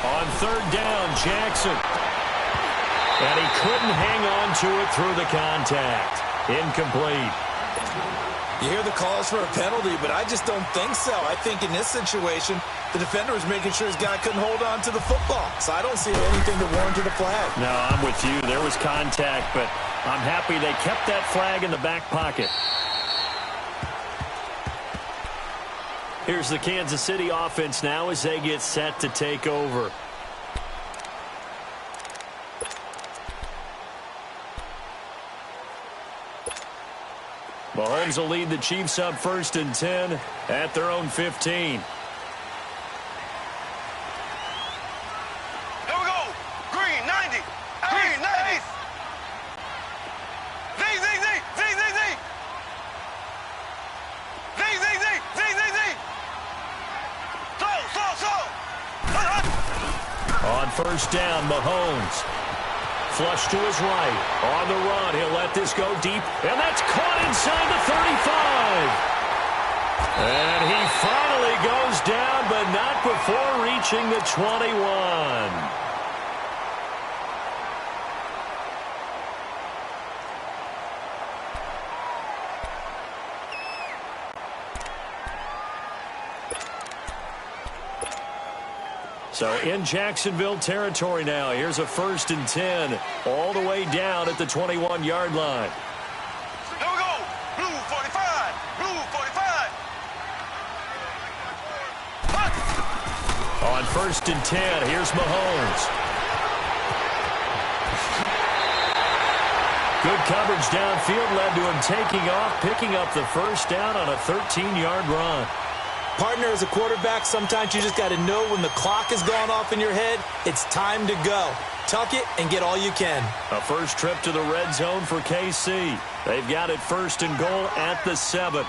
On third down, Jackson. And he couldn't hang on to it through the contact. Incomplete. You hear the calls for a penalty, but I just don't think so. I think in this situation, the defender was making sure his guy couldn't hold on to the football. So I don't see anything that warranted a flag. No, I'm with you. There was contact, but I'm happy they kept that flag in the back pocket. Here's the Kansas City offense now as they get set to take over. Mahomes will lead the Chiefs up 1st and 10 at their own 15. Here we go. Green, 90. Green, 90. Z, Z, Z, Z, Z, Z. Z, Z, Z, Z, Z, Z. So. On 1st down, Mahomes. Flush to his right. On the run, he'll let this go deep. And that's caught inside the 35. And he finally goes down, but not before reaching the 21. So in Jacksonville territory now. Here's a 1st and 10 all the way down at the 21-yard line. Here we go. Blue 45. Blue 45. On 1st and 10, here's Mahomes. Good coverage downfield led to him taking off, picking up the 1st down on a 13-yard run. Partner, as a quarterback, sometimes you just got to know when the clock has gone off in your head, it's time to go. Tuck it and get all you can. A first trip to the red zone for KC. They've got it 1st and goal at the 7.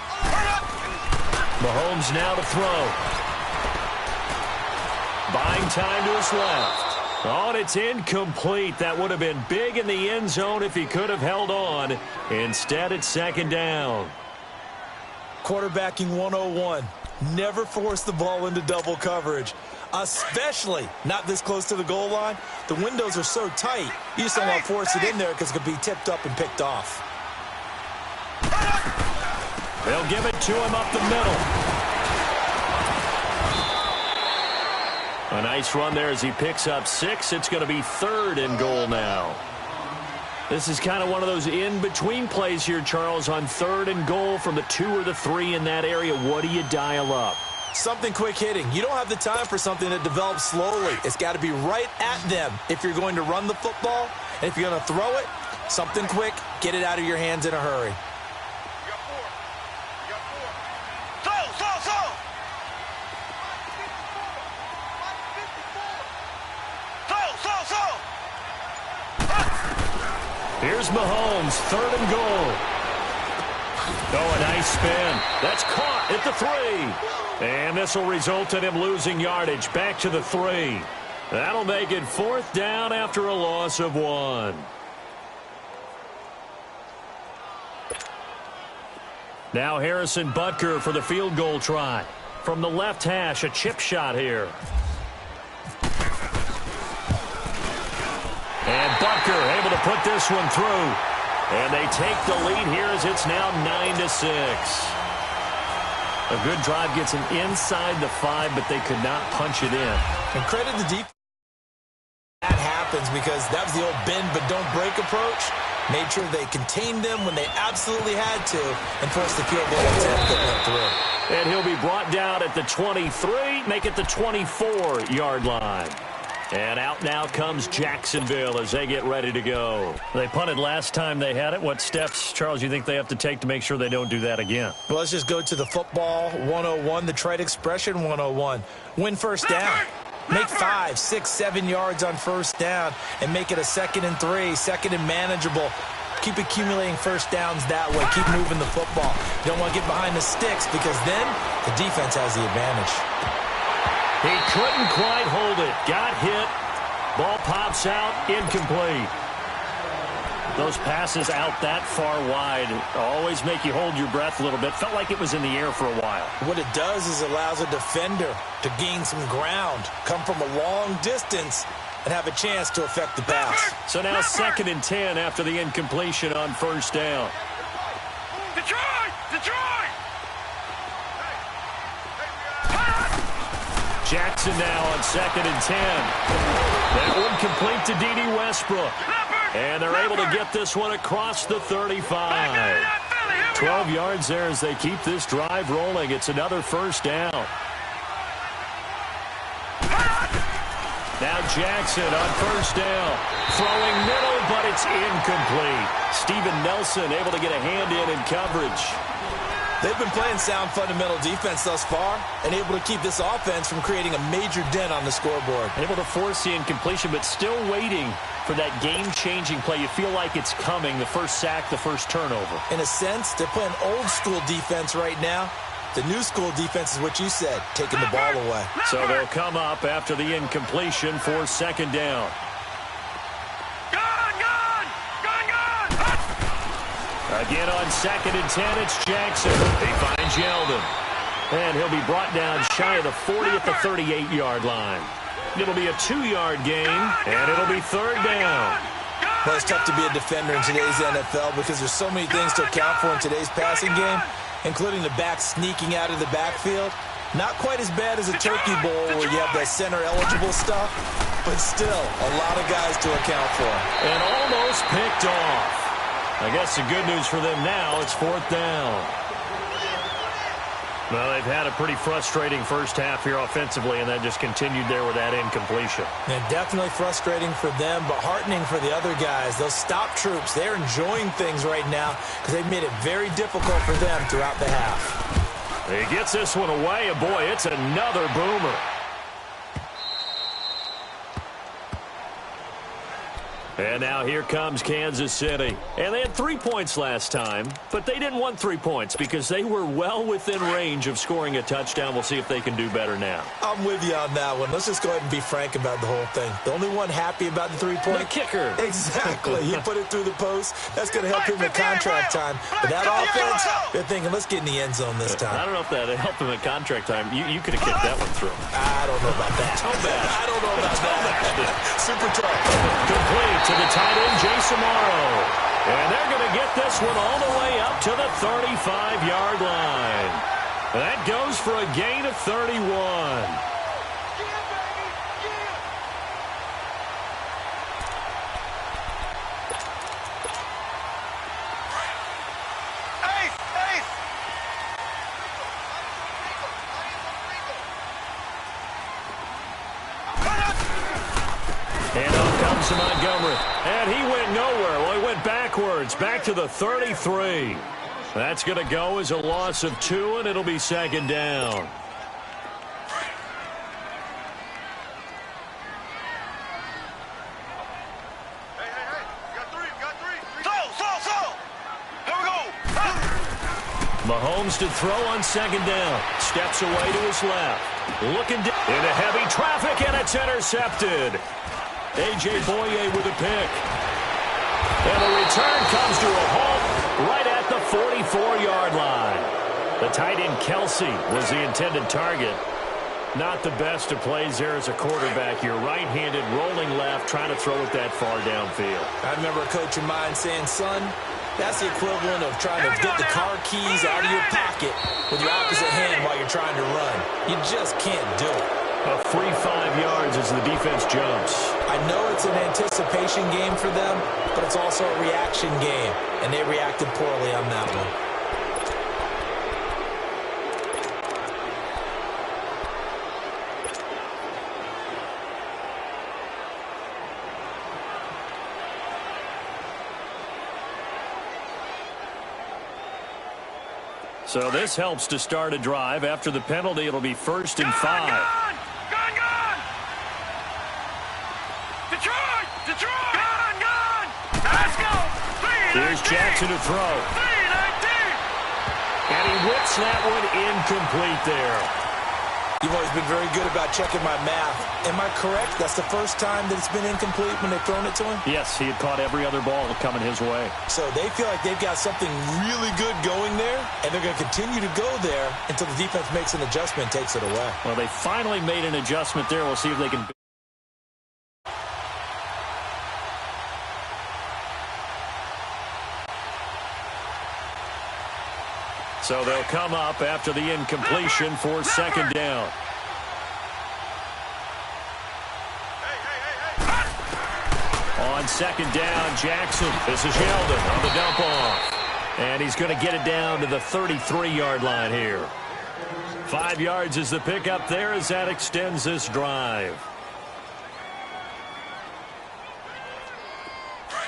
Mahomes now to throw. Buying time to his left. Oh, and it's incomplete. That would have been big in the end zone if he could have held on. Instead, it's 2nd down. Quarterbacking 101. Never force the ball into double coverage, especially not this close to the goal line. The windows are so tight, you just don't want to force it in there because it could be tipped up and picked off. They'll give it to him up the middle. A nice run there as he picks up 6. It's going to be 3rd and goal now. This is kind of one of those in-between plays here, Charles, on 3rd and goal from the 2 or the 3 in that area. What do you dial up? Something quick hitting. You don't have the time for something that develops slowly. It's got to be right at them if you're going to run the football. And if you're going to throw it, something quick, get it out of your hands in a hurry. Here's Mahomes, 3rd and goal. Oh, a nice spin. That's caught at the 3. And this will result in him losing yardage back to the 3. That'll make it 4th down after a loss of 1. Now Harrison Butker for the field goal try. From the left hash, a chip shot here. And Butker able to put this one through. And they take the lead here as it's now 9-6. A good drive gets them inside the 5, but they could not punch it in. And credit the defense. That happens because that was the old bend but don't break approach. Made sure they contained them when they absolutely had to and forced the field goal attempt that went through. And he'll be brought down at the 23, make it the 24-yard line. And out now comes Jacksonville as they get ready to go. They punted last time they had it. What steps, Charles, you think they have to take to make sure they don't do that again? Well, let's just go to the football 101, the trite expression 101. Win 1st down. Make 5, 6, 7 yards on 1st down and make it a 2nd and 3, 2nd and manageable. Keep accumulating 1st downs that way. Keep moving the football. You don't want to get behind the sticks because then the defense has the advantage. He couldn't quite hold it. Got hit. Ball pops out. Incomplete. Those passes out that far wide always make you hold your breath a little bit. Felt like it was in the air for a while. What it does is allows a defender to gain some ground, come from a long distance, and have a chance to affect the pass. So now 2nd and 10 after the incompletion on 1st down. Detroit! Detroit! Jackson now on 2nd and 10. That one complete to D.D. Westbrook. And they're able to get this one across the 35. 12 yards there as they keep this drive rolling. It's another 1st down. Now Jackson on 1st down. Throwing middle, but it's incomplete. Steven Nelson able to get a hand in coverage. They've been playing sound fundamental defense thus far and able to keep this offense from creating a major dent on the scoreboard. Able to force the incompletion, but still waiting for that game-changing play. You feel like it's coming, the first sack, the first turnover. In a sense, they're playing old-school defense right now. The new school defense is what you said, taking the ball away. So they'll come up after the incompletion for 2nd down. Again on 2nd and 10, it's Jackson. He finds Yeldon. And he'll be brought down shy of the 40 at the 38-yard line. It'll be a 2-yard gain, and it'll be 3rd down. Well, it's tough to be a defender in today's NFL because there's so many things to account for in today's passing game, including the back sneaking out of the backfield. Not quite as bad as a turkey bowl where you have that center-eligible stuff, but still a lot of guys to account for. And almost picked off. I guess the good news for them now, it's 4th down. Well, they've had a pretty frustrating first half here offensively, and that just continued there with that incompletion. And definitely frustrating for them, but heartening for the other guys. Those stop troops, they're enjoying things right now because they've made it very difficult for them throughout the half. He gets this one away, and boy, it's another boomer. And now here comes Kansas City. And they had 3 points last time, but they didn't want 3 points because they were well within range of scoring a touchdown. We'll see if they can do better now. I'm with you on that one. Let's just go ahead and be frank about the whole thing. The only one happy about the 3-point? The kicker. Exactly. He put it through the post. That's going to help him in contract time. But that offense, they're thinking, let's get in the end zone this time. I don't know if that helped him in contract time. You could have kicked that one through. I don't know about that. I don't know about that. Super tough. Complete to the tight end, Jason Morrow. And they're going to get this one all the way up to the 35-yard line. That goes for a gain of 31. And up comes to Montgomery. And he went nowhere. Well, he went backwards, back to the 33. That's going to go as a loss of 2, and it'll be 2nd down. Hey. Got three. So. Here we go. Mahomes to throw on 2nd down. Steps away to his left. Looking into heavy traffic, and it's intercepted. A.J. Boye with a pick. And the return comes to a halt right at the 44-yard line. The tight end Kelsey was the intended target. Not the best of plays there as a quarterback. You're right-handed, rolling left, trying to throw it that far downfield. I remember a coach of mine saying, son, that's the equivalent of trying to get the car keys out of your pocket with your opposite hand while you're trying to run. You just can't do it. A free 5 yards as the defense jumps. I know it's an anticipation game for them, but it's also a reaction game, and they reacted poorly on that one. So this helps to start a drive. After the penalty, it'll be 1st and 5. Gone! Detroit! Gone! Let's go! Here's Jackson to throw. 319! And he whips that one incomplete there. You've always been very good about checking my math. Am I correct? That's the first time that it's been incomplete when they've thrown it to him? Yes, he had caught every other ball coming his way. So they feel like they've got something really good going there, and they're going to continue to go there until the defense makes an adjustment and takes it away. Well, they finally made an adjustment there. We'll see if they can... So they'll come up after the incompletion for second down. On second down, Jackson. This is Yeldon on the dump off. And he's going to get it down to the 33-yard line here. 5 yards is the pickup there as that extends this drive.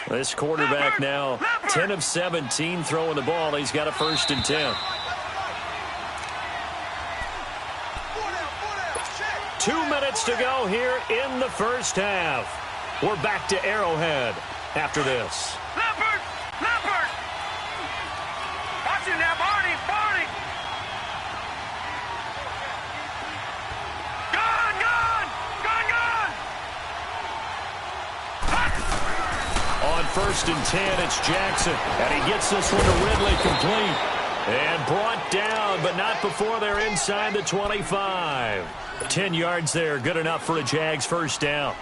This quarterback now 10 of 17 throwing the ball. He's got a 1st and 10. 2 minutes to go here in the first half. We're back to Arrowhead after this. Leopard! Leopard! Watch him now, Barney! Barney! Gone! Gone! Gone! Gone! On 1st and 10, it's Jackson. And he gets this one to Ridley complete. And brought down, but not before they're inside the 25. 10 yards there, good enough for a Jags 1st down.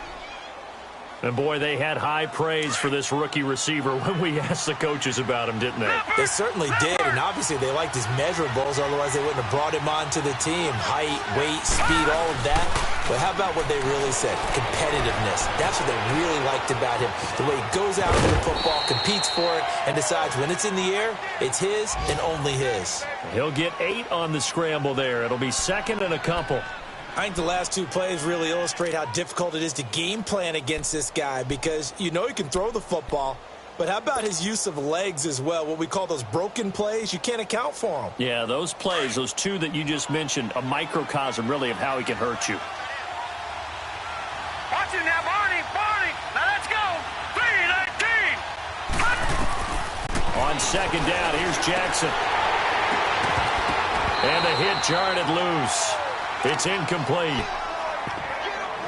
And, boy, they had high praise for this rookie receiver when we asked the coaches about him, didn't they? They certainly did, and obviously they liked his measurables, otherwise they wouldn't have brought him onto the team. Height, weight, speed, all of that. But how about what they really said? Competitiveness. That's what they really liked about him. The way he goes out for the football, competes for it, and decides when it's in the air, it's his and only his. He'll get 8 on the scramble there. It'll be 2nd and a couple. I think the last 2 plays really illustrate how difficult it is to game plan against this guy because you know he can throw the football, but how about his use of legs as well, what we call those broken plays? You can't account for them. Yeah, those plays, those 2 that you just mentioned, a microcosm really of how he can hurt you. Watch him now, Barney! Barney! Now let's go! 3-19! On second down, here's Jackson. And the hit jarred it loose. It's incomplete.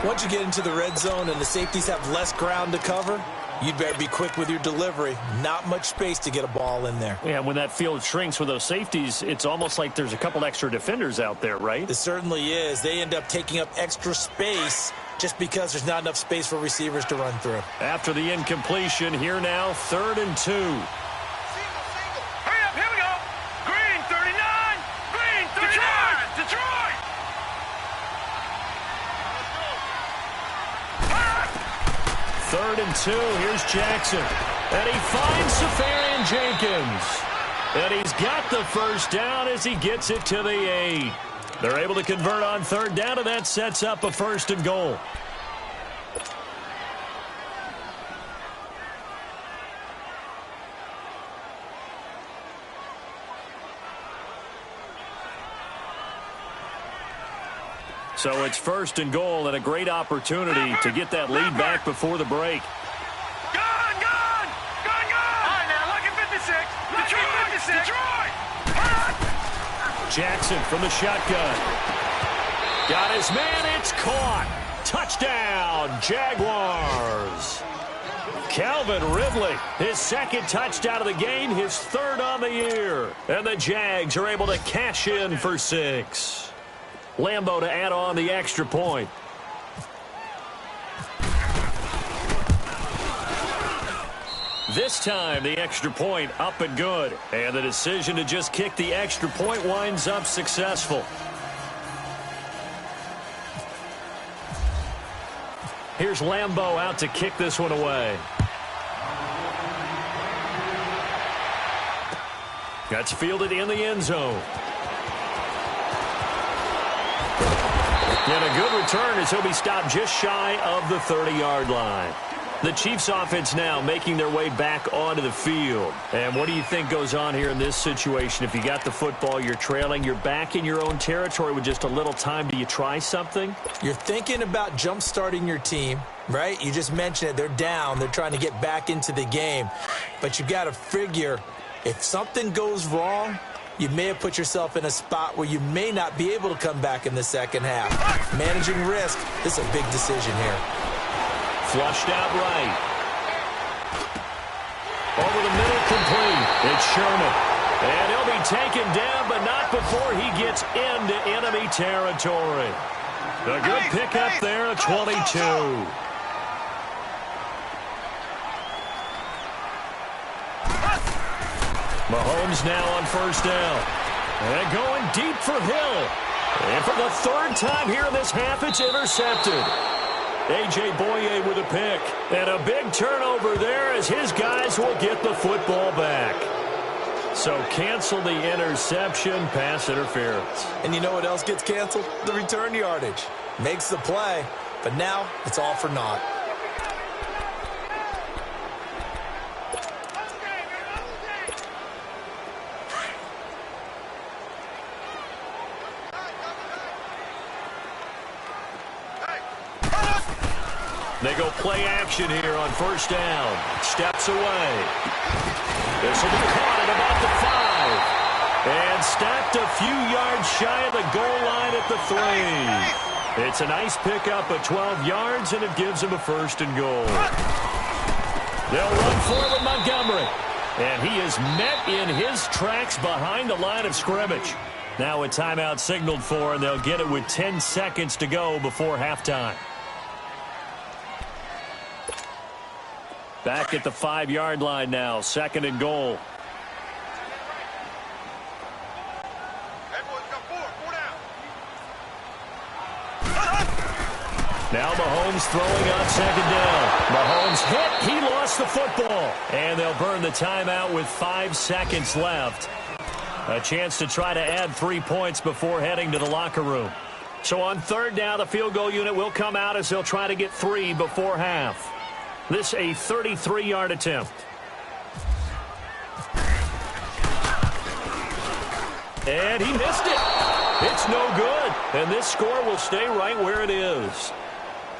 Once you get into the red zone and the safeties have less ground to cover, you'd better be quick with your delivery. Not much space to get a ball in there. Yeah, when that field shrinks with those safeties, it's almost like there's a couple extra defenders out there, right? It certainly is. They end up taking up extra space just because there's not enough space for receivers to run through. After the incompletion, here now, 3rd and 2. Hurry up, here we go! Green, 39! Green, 39! Detroit! 3rd and 2, here's Jackson. And he finds Safarian Jenkins. And he's got the 1st down as he gets it to the 8. They're able to convert on 3rd down, and that sets up a 1st and goal. So it's 1st and goal and a great opportunity to get that lead back before the break. Gone! Gone! Gone! Gone! All right, now, look at 56. Detroit! 56. Detroit! Jackson from the shotgun. Got his man. It's caught. Touchdown, Jaguars. Calvin Ridley, his 2nd touchdown of the game, his 3rd on the year. And the Jags are able to cash in for 6. Lambeau to add on the extra point. This time, the extra point up and good. And the decision to just kick the extra point winds up successful. Here's Lambeau out to kick this one away. That's fielded in the end zone. And a good return as he'll be stopped just shy of the 30-yard line. The Chiefs offense now making their way back onto the field. And what do you think goes on here in this situation? If you got the football, you're trailing, you're back in your own territory with just a little time. Do you try something? You're thinking about jump-starting your team, right? You just mentioned it. They're down. They're trying to get back into the game. But you got to figure if something goes wrong, you may have put yourself in a spot where you may not be able to come back in the second half. Managing risk, this is a big decision here. Flushed out right. Over the middle, complete. It's Sherman. And he'll be taken down, but not before he gets into enemy territory. A good pickup there at 22. Mahomes now on first down. And going deep for Hill. And for the third time here in this half, it's intercepted. A.J. Boye with a pick. And a big turnover there as his guys will get the football back. So cancel the interception, pass interference. And you know what else gets canceled? The return yardage. Makes the play, but now it's all for naught. They go play action here on first down. Steps away. This will be caught at about the 5. And stopped a few yards shy of the goal line at the 3. It's a nice pickup of 12 yards, and it gives them a first and goal. They'll run forward Montgomery. And he is met in his tracks behind the line of scrimmage. Now a timeout signaled for, and they'll get it with 10 seconds to go before halftime. Back at the 5-yard line now, second and goal. Now Mahomes throwing on second down. Mahomes hit. He lost the football. And they'll burn the timeout with 5 seconds left. A chance to try to add 3 points before heading to the locker room. So on third down, the field goal unit will come out as they'll try to get 3 before half. This a 33-yard attempt. And he missed it. It's no good. And this score will stay right where it is.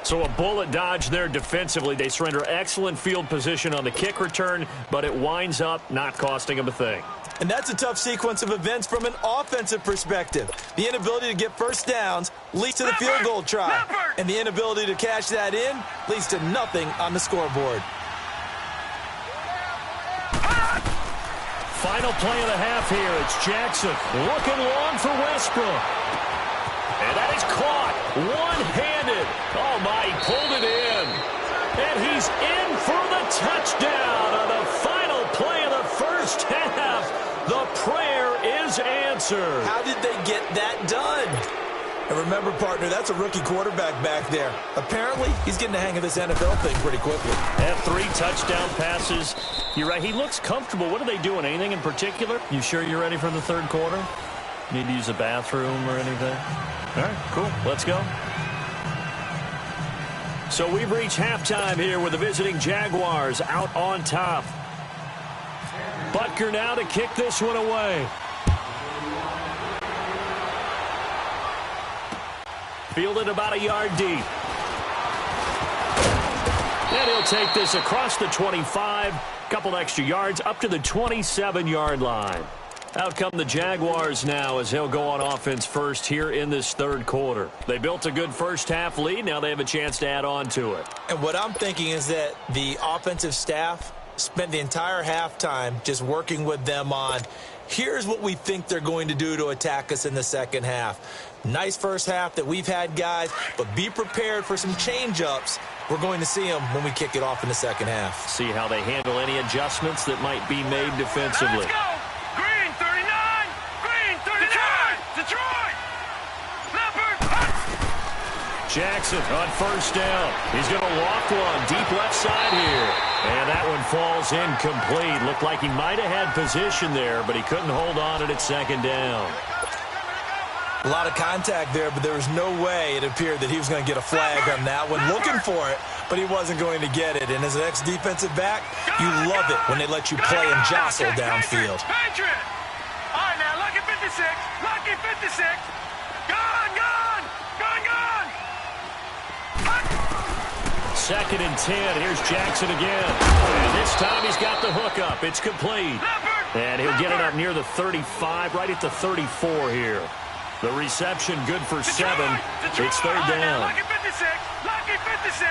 So a bullet dodge there defensively. They surrender excellent field position on the kick return, but it winds up not costing them a thing. And that's a tough sequence of events from an offensive perspective. The inability to get first downs leads to the field goal try. And the inability to cash that in leads to nothing on the scoreboard. Final play of the half here. It's Jackson looking long for Westbrook. And that is caught one-handed. Oh, my, he pulled it in. And he's in for the touchdown on the final play of the first half. The prayer is answered. How did they get that done? And remember, partner, that's a rookie quarterback back there. Apparently, he's getting the hang of this NFL thing pretty quickly. Have 3 touchdown passes. You're right. He looks comfortable. What are they doing? Anything in particular? You sure you're ready for the third quarter? Need to use a bathroom or anything? All right, cool. Let's go. So we've reached halftime here with the visiting Jaguars out on top. Butker now to kick this one away. Fielded about a yard deep. And he'll take this across the 25. Couple extra yards up to the 27-yard line. Out come the Jaguars now as they'll go on offense first here in this third quarter. They built a good first half lead. Now they have a chance to add on to it. And what I'm thinking is that the offensive staff spent the entire halftime just working with them on, here's what we think they're going to do to attack us in the second half. Nice first half that we've had, guys, but be prepared for some change-ups. We're going to see them when we kick it off in the second half. See how they handle any adjustments that might be made defensively. Let's go! Green 39! Green 39! Detroit! Leopard! Jackson on first down. He's going to loft one deep left side here. And that one falls incomplete. Looked like he might have had position there, but he couldn't hold on at second down. A lot of contact there, but there was no way it appeared that he was going to get a flag on that one. Looking for it, but he wasn't going to get it. And as an ex-defensive back, you love it when they let you play and jostle downfield. Patriot! All right, now, lucky 56. Lucky 56. Gone, gone! Gone, gone! Second and 10. Here's Jackson again. And this time he's got the hookup. It's complete. Leopard! And he'll get it up near the 35, right at the 34 here. The reception good for 7. It's third down. Lucky 56. Lucky 56.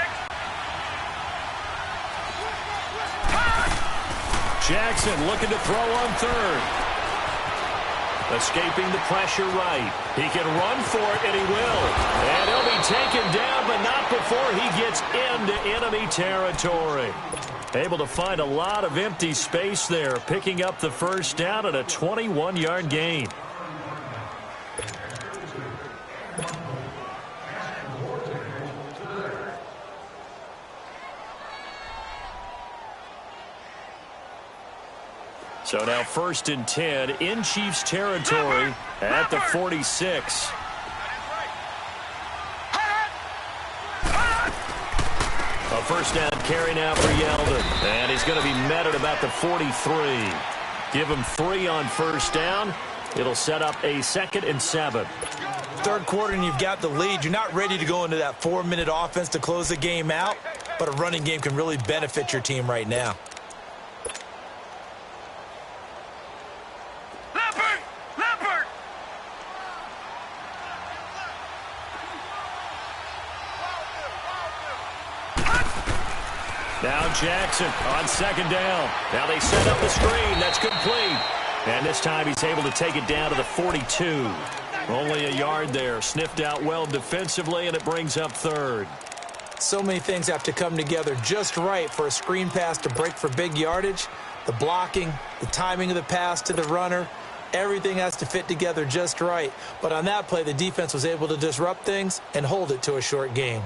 Jackson looking to throw on third. Escaping the pressure right. He can run for it, and he will. And he'll be taken down, but not before he gets into enemy territory. Able to find a lot of empty space there, picking up the first down at a 21-yard gain. So now 1st and 10 in Chiefs territory at the 46. A first down carry now for Yeldon. And he's going to be met at about the 43. Give him 3 on first down. It'll set up a 2nd and 7. Third quarter and you've got the lead. You're not ready to go into that 4-minute offense to close the game out, but a running game can really benefit your team right now. Now Jackson on 2nd down. Now they set up the screen. That's complete. And this time he's able to take it down to the 42. Only a yard there. Sniffed out well defensively, and it brings up 3rd. So many things have to come together just right for a screen pass to break for big yardage. The blocking, the timing of the pass to the runner, everything has to fit together just right. But on that play, the defense was able to disrupt things and hold it to a short game.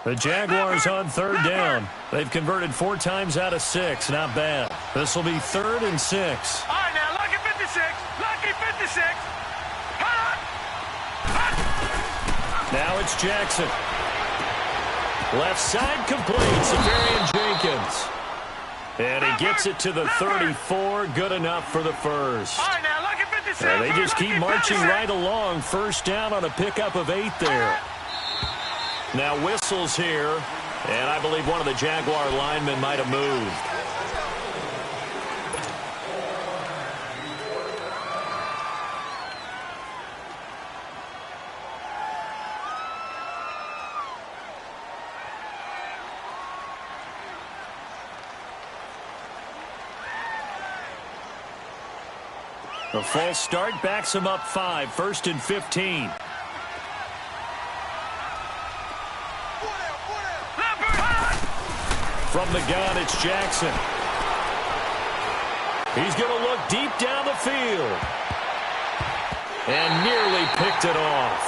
The Jaguars on 3rd down. They've converted 4 times out of 6. Not bad. This will be 3rd and 6. All right, now, lucky 56. Lucky 56. Now it's Jackson. Left side complete. Severian Jenkins. And he gets it to the 34. Good enough for the first. All right, now, lucky 56. They just keep marching right along. First down on a pickup of 8 there. Now whistles here, and I believe one of the Jaguar linemen might have moved. The false start backs him up 5, 1st and 15. From the gun, it's Jackson. He's going to look deep down the field. And nearly picked it off.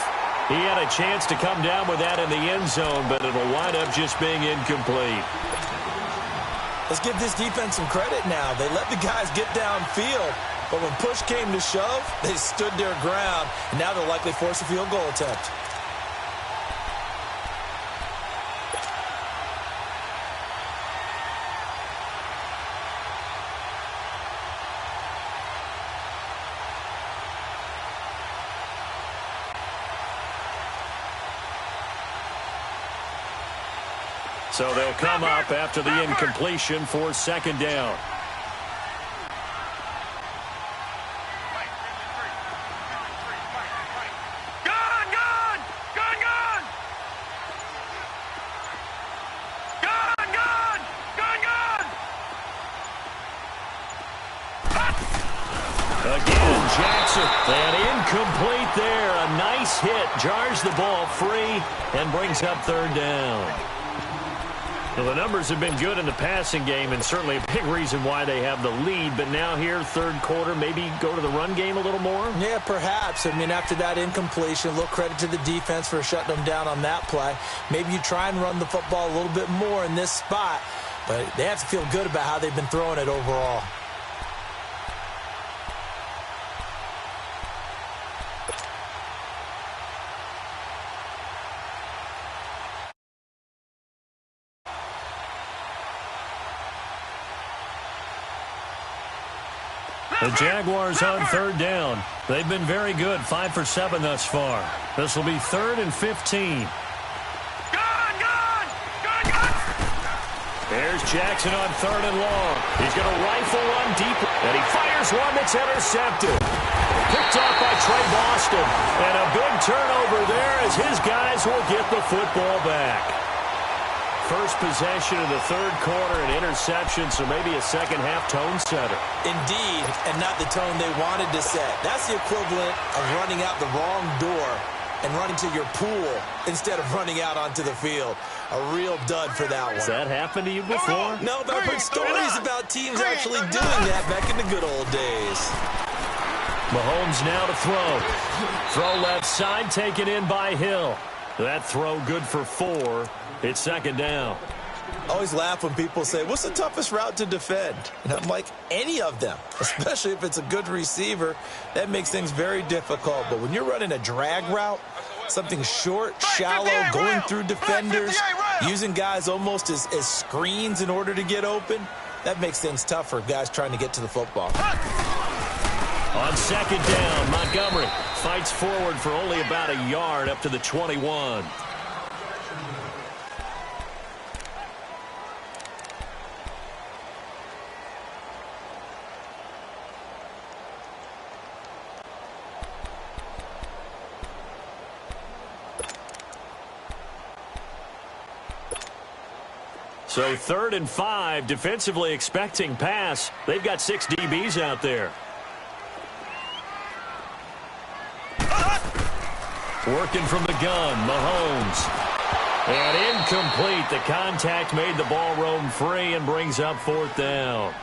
He had a chance to come down with that in the end zone, but it'll wind up just being incomplete. Let's give this defense some credit now. They let the guys get downfield, but when push came to shove, they stood their ground, and now they'll likely force a field goal attempt. So they'll come up after the incompletion for 2nd down. Again, Jackson. And incomplete there. A nice hit. Jars the ball free and brings up 3rd down. Well, the numbers have been good in the passing game, and certainly a big reason why they have the lead. But now here, 3rd quarter, maybe go to the run game a little more? Yeah, perhaps. I mean, after that incompletion, a little credit to the defense for shutting them down on that play. Maybe you try and run the football a little bit more in this spot, but they have to feel good about how they've been throwing it overall. The Jaguars on 3rd down. They've been very good, 5 for 7 thus far. This will be 3rd and 15. There's Jackson on 3rd and long. He's going to rifle one deep, and he fires one that's intercepted. Picked off by Trey Boston, and a big turnover there as his guys will get the football back. First possession of the third quarter, an interception, so maybe a second-half tone setter. Indeed, and not the tone they wanted to set. That's the equivalent of running out the wrong door and running to your pool instead of running out onto the field. A real dud for that one. Has that happened to you before? No, but I've heard stories about teams actually doing that back in the good old days. Mahomes now to throw. Throw left side, taken in by Hill. That throw good for 4. It's second down. I always laugh when people say, what's the toughest route to defend? And I'm like, any of them, especially if it's a good receiver. That makes things very difficult. But when you're running a drag route, something short, shallow, going through defenders, using guys almost as screens in order to get open, that makes things tough for guys trying to get to the football. On second down, Montgomery fights forward for only about a yard up to the 21. So 3rd and 5, defensively expecting pass. They've got 6 DBs out there. Working from the gun, Mahomes. And incomplete. The contact made the ball roam free and brings up 4th down.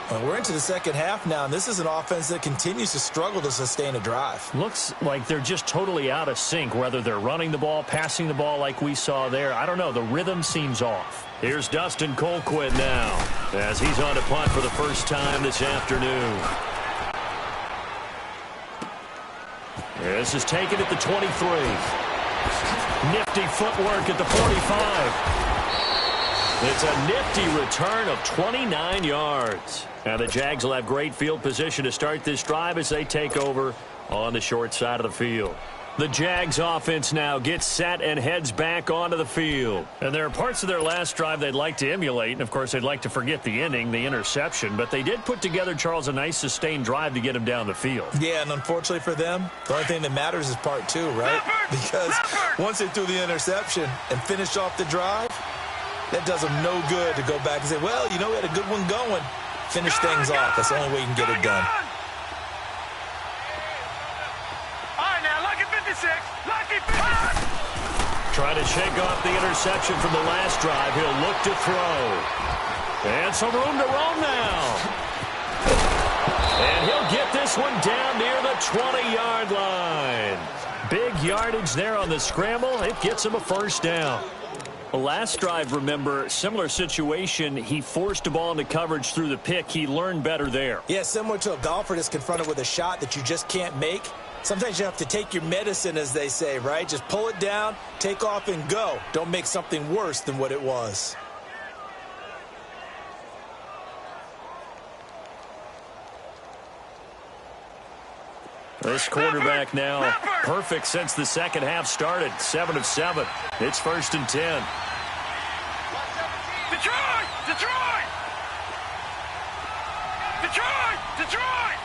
Well, we're into the second half now, and this is an offense that continues to struggle to sustain a drive. Looks like they're just totally out of sync, whether they're running the ball, passing the ball like we saw there. I don't know. The rhythm seems off. Here's Dustin Colquitt now as he's on to punt for the first time this afternoon. This is taken at the 23. Nifty footwork at the 45. It's a nifty return of 29 yards. Now the Jags will have great field position to start this drive as they take over on the short side of the field. The Jags offense now gets set and heads back onto the field. And there are parts of their last drive they'd like to emulate. And, of course, they'd like to forget the inning, the interception. But they did put together, Charles, a nice sustained drive to get him down the field. Yeah, and unfortunately for them, the only thing that matters is part 2, right? Because once they threw the interception and finished off the drive, that does them no good to go back and say, well, you know, we had a good one going. Finish things off. That's the only way you can get it done. Trying to shake off the interception from the last drive. He'll look to throw. And some room to roam now. And he'll get this one down near the 20-yard line. Big yardage there on the scramble. It gets him a first down. The last drive, remember, similar situation. He forced a ball into coverage through the pick. He learned better there. Yeah, similar to a golfer that's confronted with a shot that you just can't make. Sometimes you have to take your medicine, as they say, right? Just pull it down, take off, and go. Don't make something worse than what it was. This quarterback now perfect since the second half started. 7 of 7. It's 1st and 10. Detroit! Detroit! Detroit! Detroit!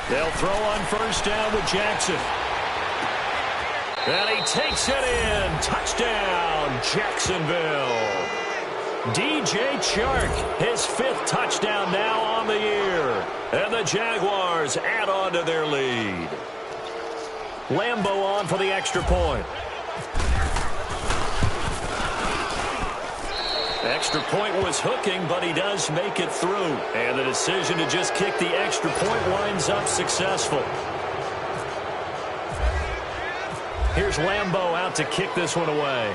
They'll throw on first down with Jackson. And he takes it in. Touchdown, Jacksonville. DJ Chark, his 5th touchdown now on the year. And the Jaguars add on to their lead. Lambeau on for the extra point. Extra point was hooking, but he does make it through. And the decision to just kick the extra point winds up successful. Here's Lambeau out to kick this one away.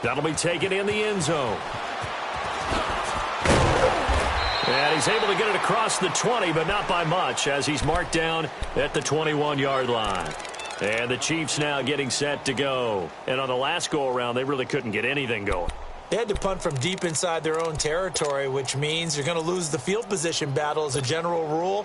That'll be taken in the end zone. And he's able to get it across the 20, but not by much, as he's marked down at the 21-yard line. And the Chiefs now getting set to go. And on the last go-around, they really couldn't get anything going. They had to punt from deep inside their own territory, which means you're going to lose the field position battle as a general rule.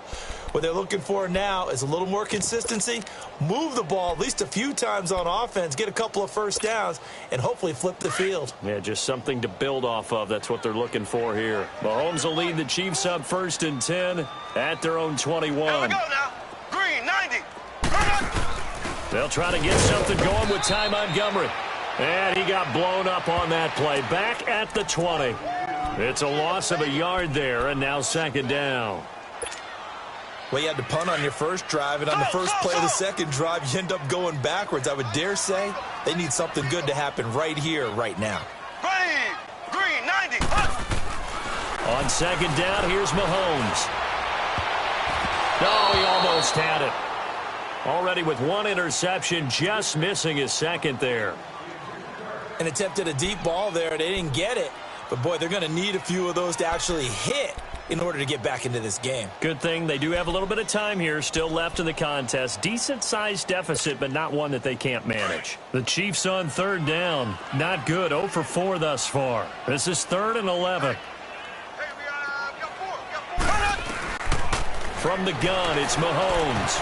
What they're looking for now is a little more consistency, move the ball at least a few times on offense, get a couple of first downs, and hopefully flip the field. Yeah, just something to build off of. That's what they're looking for here. Mahomes will lead the Chiefs up 1st and 10 at their own 21. Here we go now. Green, 90. They'll try to get something going with Ty Montgomery. And he got blown up on that play. Back at the 20. It's a loss of a yard there, and now 2nd down. Well, you had to punt on your first drive, and on the first play of the second drive, you end up going backwards. I would dare say they need something good to happen right here, right now. Green, 90. On 2nd down, here's Mahomes. Oh, he almost had it. Already with 1 interception, just missing his 2nd there. And attempted a deep ball there. They didn't get it. But, boy, they're going to need a few of those to actually hit in order to get back into this game. Good thing they do have a little bit of time here still left in the contest. Decent-sized deficit, but not one that they can't manage. The Chiefs on 3rd down. Not good. 0 for 4 thus far. This is 3rd and 11. From the gun, it's Mahomes.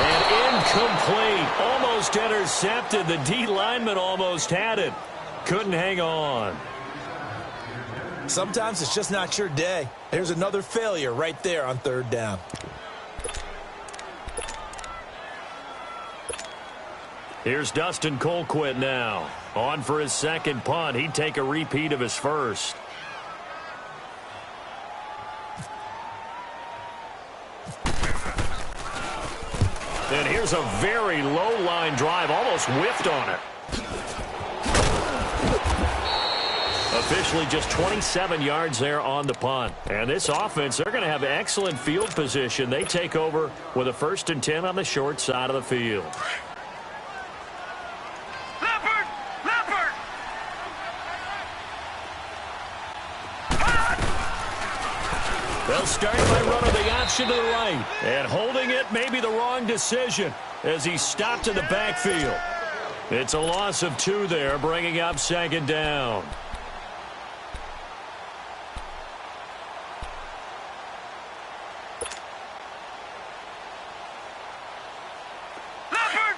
And incomplete. Almost intercepted. The D lineman almost had it. Couldn't hang on. Sometimes it's just not your day. There's another failure right there on 3rd down. Here's Dustin Colquitt now. On for his 2nd punt. He'd take a repeat of his first. And here's a very low-line drive. Almost whiffed on it. Officially just 27 yards there on the punt. And this offense, they're going to have excellent field position. They take over with a 1st and 10 on the short side of the field. Leopard! They'll start by running the option to the right. And holding it may be the wrong decision as he stopped in the backfield. It's a loss of 2 there, bringing up 2nd down. Leopard!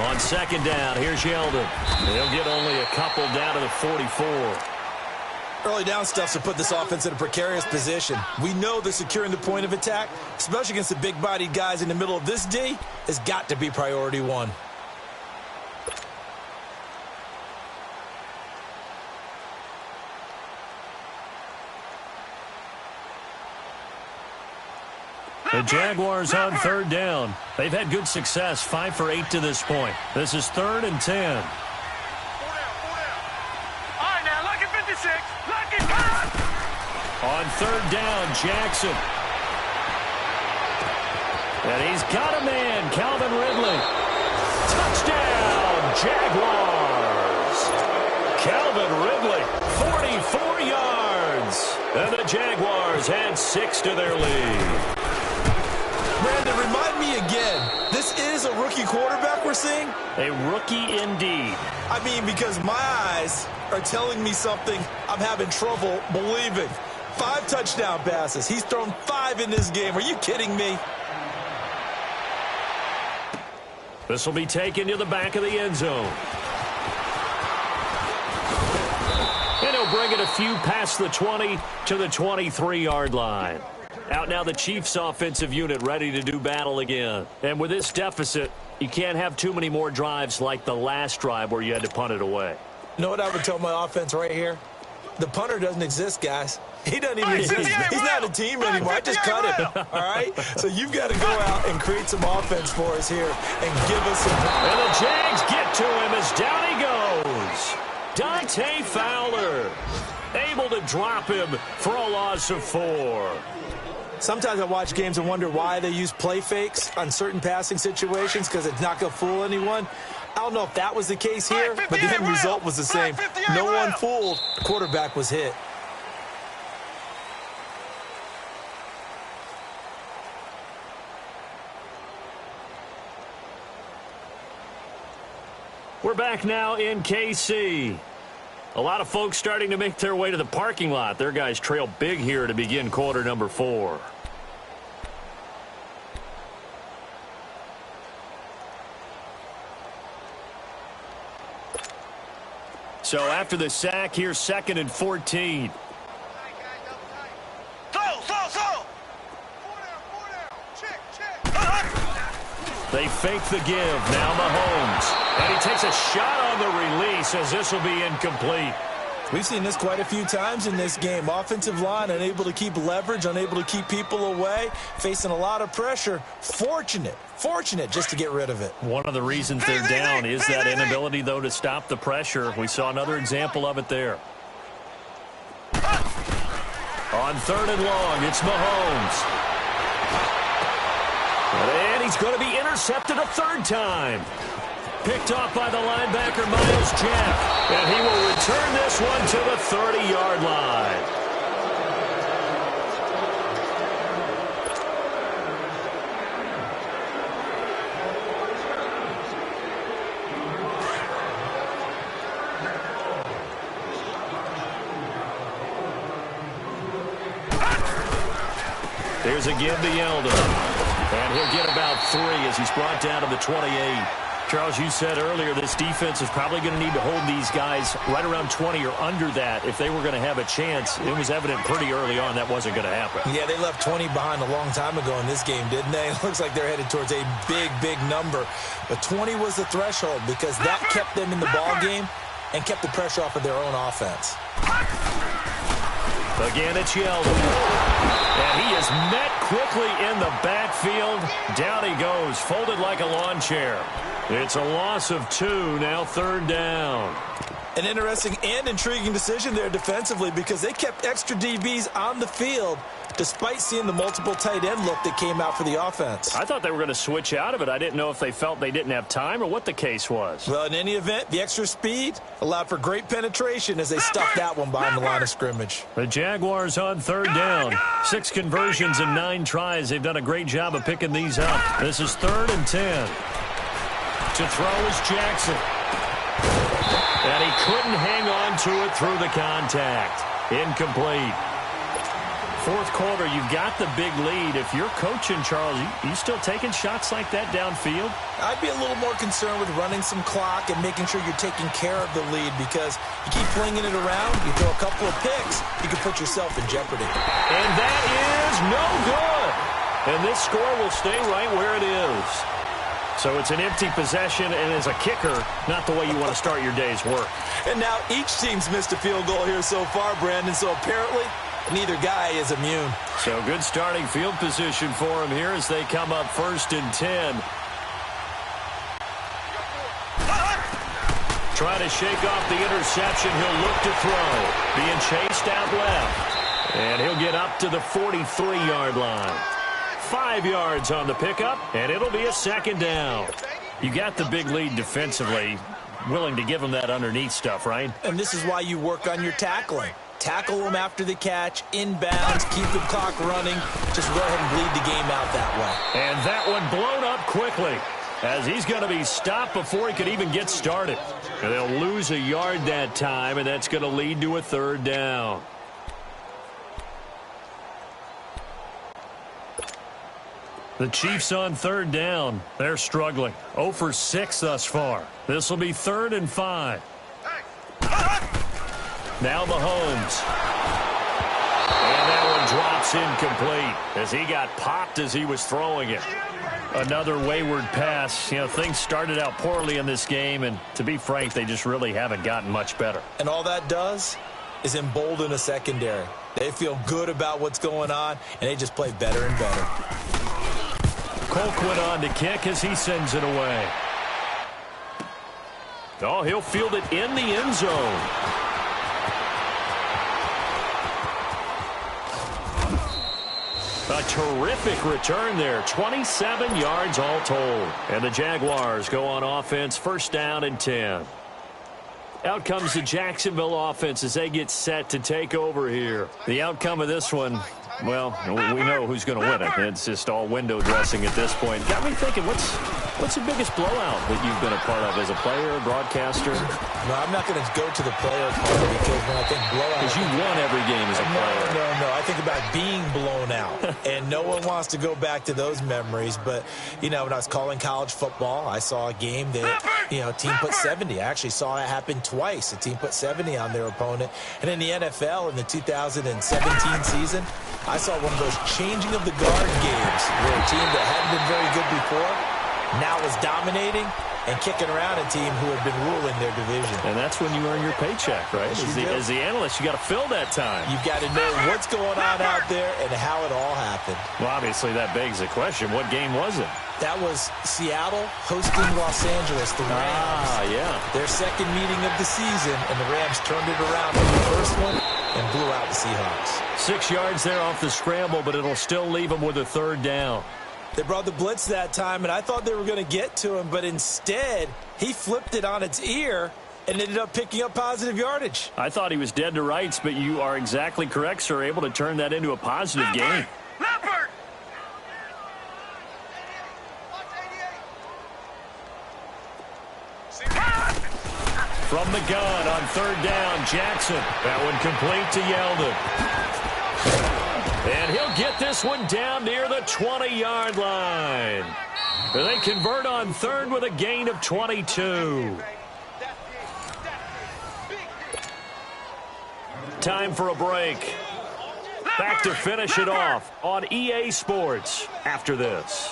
On 2nd down, here's Yeldon. They'll get only a couple down to the 44. Early down stuff to put this offense in a precarious position. We know that securing the point of attack, especially against the big-bodied guys in the middle of this D, has got to be priority 1. The Jaguars on 3rd down. They've had good success, 5 for 8 to this point. This is 3rd and 10. 4 down. All right, now, lucky 56. Lucky pass. On 3rd down, Jackson. And he's got a man, Calvin Ridley. Touchdown, Jaguars. Calvin Ridley, 44 yards. And the Jaguars add 6 to their lead. Brandon, remind me again, this is a rookie quarterback we're seeing? A rookie indeed. I mean, because my eyes are telling me something I'm having trouble believing. 5 touchdown passes. He's thrown 5 in this game. Are you kidding me? This will be taken to the back of the end zone. And he'll bring it a few past the 20 to the 23-yard line. Out now the Chiefs offensive unit ready to do battle again. And with this deficit, you can't have too many more drives like the last drive where you had to punt it away. You know what I would tell my offense right here? The punter doesn't exist, guys. He doesn't even exist. He's not a team anymore. I just cut him. All right? So you've got to go out and create some offense for us here and give us some. And the Jags get to him as down he goes. Dante Fowler able to drop him for a loss of 4. Sometimes I watch games and wonder why they use play fakes on certain passing situations because it's not going to fool anyone. I don't know if that was the case here, but the end result was the same. No one fooled. The quarterback was hit. We're back now in KC. A lot of folks starting to make their way to the parking lot. Their guys trail big here to begin quarter number 4. So after the sack, here's 2nd and 14. They fake the give. Now Mahomes. And he takes a shot on the release as this will be incomplete. We've seen this quite a few times in this game. Offensive line unable to keep leverage, unable to keep people away, facing a lot of pressure. Fortunate just to get rid of it. One of the reasons they're down is that inability, though, to stop the pressure. We saw another example of it there. On 3rd and long, it's Mahomes. And he's going to be intercepted a 3rd time. Picked off by the linebacker, Miles Jack. And he will return this one to the 30-yard line. Here's a give to Yeldon. And he'll get about 3 as he's brought down to the 28. Charles, you said earlier this defense is probably going to need to hold these guys right around 20 or under that if they were going to have a chance. It was evident pretty early on that wasn't going to happen. Yeah, they left 20 behind a long time ago in this game, didn't they? It looks like they're headed towards a big number. But 20 was the threshold because that kept them in the ball game and kept the pressure off of their own offense. Again, it's Yeldon. And he is met quickly in the backfield. Down he goes, folded like a lawn chair. It's a loss of 2, now 3rd down. An interesting and intriguing decision there defensively because they kept extra DBs on the field despite seeing the multiple tight end look that came out for the offense. I thought they were going to switch out of it. I didn't know if they felt they didn't have time or what the case was. Well, in any event, the extra speed allowed for great penetration as they stuffed that one behind the line of scrimmage. The Jaguars on 3rd down. 6 conversions and 9 tries. They've done a great job of picking these up. This is 3rd and 10. To throw is Jackson. And he couldn't hang on to it through the contact. Incomplete. 4th quarter, you've got the big lead. If you're coaching, Charles, you still taking shots like that downfield? I'd be a little more concerned with running some clock and making sure you're taking care of the lead because you keep flinging it around, you throw a couple of picks, you can put yourself in jeopardy. And that is no good. And this score will stay right where it is. So it's an empty possession, and as a kicker, not the way you want to start your day's work. And now each team's missed a field goal here so far, Brandon, so apparently neither guy is immune. So good starting field position for him here as they come up 1st and 10. Trying to shake off the interception. He'll look to throw. Being chased out left. And he'll get up to the 43-yard line. 5 yards on the pickup, and it'll be a 2nd down. You got the big lead defensively. Willing to give them that underneath stuff, right? And this is why you work on your tackling. Tackle them after the catch, inbounds, keep the clock running. Just go ahead and bleed the game out that way. And that one blown up quickly as he's going to be stopped before he could even get started. And they'll lose a yard that time, and that's going to lead to a 3rd down. The Chiefs on 3rd down. They're struggling. 0 for 6 thus far. This will be 3rd and 5. Now Mahomes. And that one drops incomplete as he got popped as he was throwing it. Another wayward pass. You know, things started out poorly in this game, and to be frank, they just really haven't gotten much better. And all that does is embolden a secondary. They feel good about what's going on, and they just play better and better. Colquitt on to kick as he sends it away. Oh, he'll field it in the end zone. A terrific return there. 27 yards all told. And the Jaguars go on offense, 1st down and 10. Out comes the Jacksonville offense as they get set to take over here. The outcome of this one, Well, we know who's going to win it. It's just all window dressing at this point. Got me thinking, what's the biggest blowout that you've been a part of as a player, broadcaster? No, I'm not going to go to the player part because when I think blowout... Because you won every game as a player. No. I think about being blown out. And no one wants to go back to those memories. But, when I was calling college football, I saw a game that, a team put 70. I actually saw that happen twice. A team put 70 on their opponent. And in the NFL, in the 2017 season, I saw one of those changing of the guard games where a team that hadn't been very good before now is dominating and kicking around a team who had been ruling their division. And that's when you earn your paycheck, right? As the analyst, you got to fill that time. You've got to know what's going on out there and how it all happened. Well, obviously, that begs the question, what game was it? That was Seattle hosting Los Angeles, the Rams. Yeah. Their second meeting of the season, and the Rams turned it around in the first one and blew out the Seahawks. 6 yards there off the scramble, but it'll still leave them with a third down. They brought the blitz that time, and I thought they were going to get to him, but instead, he flipped it on its ear and ended up picking up positive yardage. I thought he was dead to rights, but you are exactly correct, sir, able to turn that into a positive gain. From the gun on third down, Jackson. That one complete to Yeldon. And he'll get this one down near the 20-yard line. They convert on third with a gain of 22. Time for a break. Back to finish it off on EA Sports after this.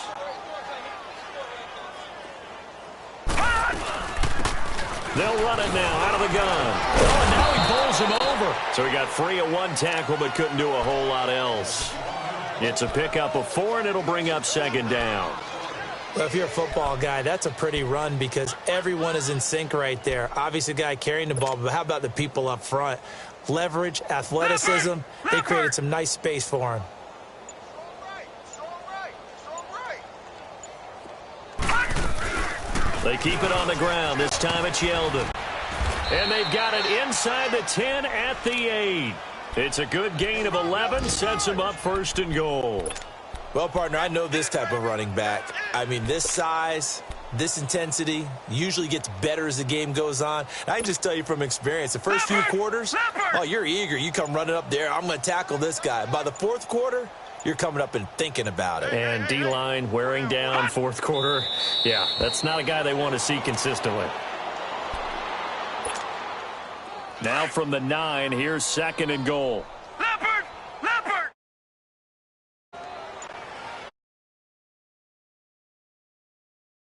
They'll run it now out of the gun. Oh, and now he pulls him over. So he got free of one tackle but couldn't do a whole lot else. It's a pickup of 4, and it'll bring up second down. Well, if you're a football guy, that's a pretty run because everyone is in sync right there. Obviously, the guy carrying the ball, but how about the people up front? Leverage, athleticism, they created some nice space for him. They keep it on the ground. This time it's Yeldon. And they've got it inside the 10 at the 8. It's a good gain of 11. Sets them up first and goal. Well, partner, I know this type of running back. I mean, this size, this intensity usually gets better as the game goes on. And I can just tell you from experience, the first few quarters, oh, you're eager. You come running up there. I'm going to tackle this guy. By the fourth quarter, you're coming up and thinking about it. And D-line wearing down fourth quarter. Yeah, that's not a guy they want to see consistently. Now from the 9, here's second and goal.